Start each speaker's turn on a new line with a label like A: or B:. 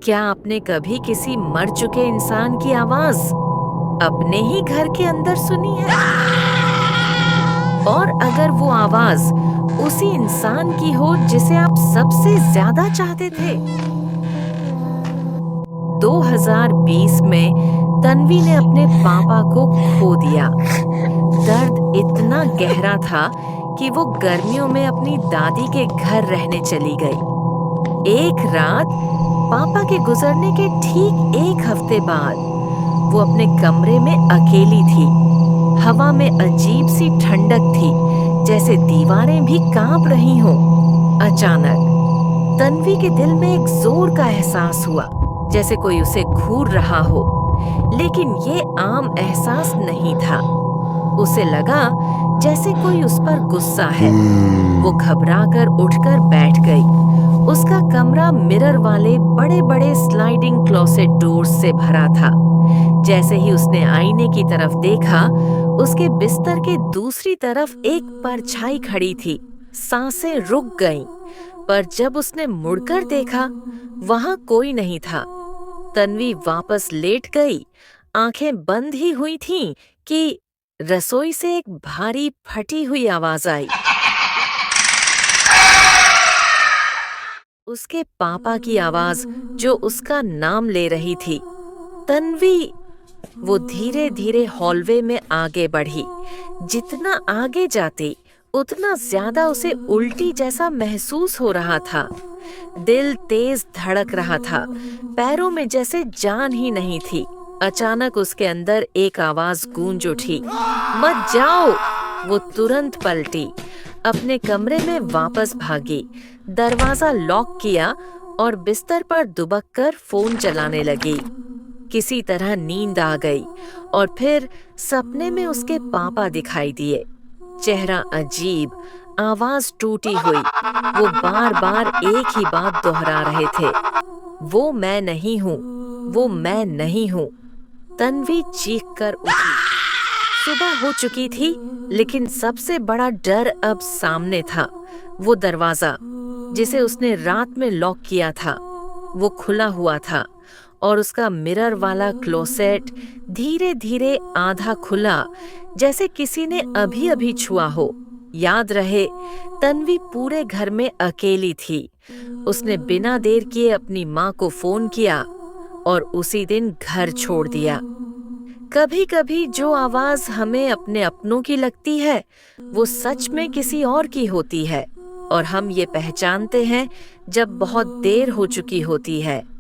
A: क्या आपने कभी किसी मर चुके इंसान की आवाज अपने ही घर के अंदर सुनी है? और अगर वो आवाज उसी इंसान की हो जिसे आप सबसे ज्यादा चाहते थे? 2020 में तन्वी ने अपने पापा को खो दिया। दर्द इतना गहरा था कि वो गर्मियों में अपनी दादी के घर रहने चली गई। एक रात पापा के गुजरने के ठीक एक हफ्ते बाद वो अपने कमरे में अकेली थी। हवा में अजीब सी ठंडक थी, जैसे दीवारें भी कांप रही हों। अचानक तन्वी के दिल में एक जोर का एहसास हुआ, जैसे कोई उसे घूर रहा हो। लेकिन ये आम एहसास नहीं था। उसे लगा जैसे कोई उस पर गुस्सा है। वो घबराकर उठकर बैठ गई। उसका कमरा मिरर वाले बड़े-बड़े स्लाइडिंग क्लोसेट डोर्स से भरा था। जैसे ही उसने आईने की तरफ देखा, उसके बिस्तर के दूसरी तरफ एक परछाई खड़ी थी। सांसें रुक गईं, पर जब उसने मुड़कर देखा, वहां कोई नहीं था। तन्वी वापस लेट गई। आंखें बंद ही हुई थीं कि रसोई से एक भारी फटी हुई आवाज आई। उसके पापा की आवाज, जो उसका नाम ले रही थी, तन्वी। वो धीरे धीरे हॉलवे में आगे बढ़ी। जितना आगे जाती उतना ज्यादा उसे उल्टी जैसा महसूस हो रहा था। दिल तेज धड़क रहा था, पैरों में जैसे जान ही नहीं थी। अचानक उसके अंदर एक आवाज गूंज उठी, मत जाओ। वो तुरंत पलटी, अपने कमरे में वापस भागी, दरवाजा लॉक किया और बिस्तर पर दुबक कर फोन चलाने लगी। किसी तरह नींद आ गई और फिर सपने में उसके पापा दिखाई दिए। चेहरा अजीब, आवाज टूटी हुई। वो बार बार एक ही बात दोहरा रहे थे, वो मैं नहीं हूँ, वो मैं नहीं हूँ। तन्वी चीख कर उठी। सुबह हो चुकी थी, लेकिन सबसे बड़ा डर अब सामने था। वो दरवाजा, जिसे उसने रात में लॉक किया था, वो खुला हुआ था और उसका मिरर वाला क्लोसेट धीरे धीरे आधा खुला, जैसे किसी ने अभी अभी छुआ हो। याद रहे, तन्वी पूरे घर में अकेली थी। उसने बिना देर किए अपनी माँ को फोन किया और उसी दिन घर छोड़ दिया। कभी कभी जो आवाज हमें अपने अपनों की लगती है, वो सच में किसी और की होती है, और हम ये पहचानते हैं जब बहुत देर हो चुकी होती है।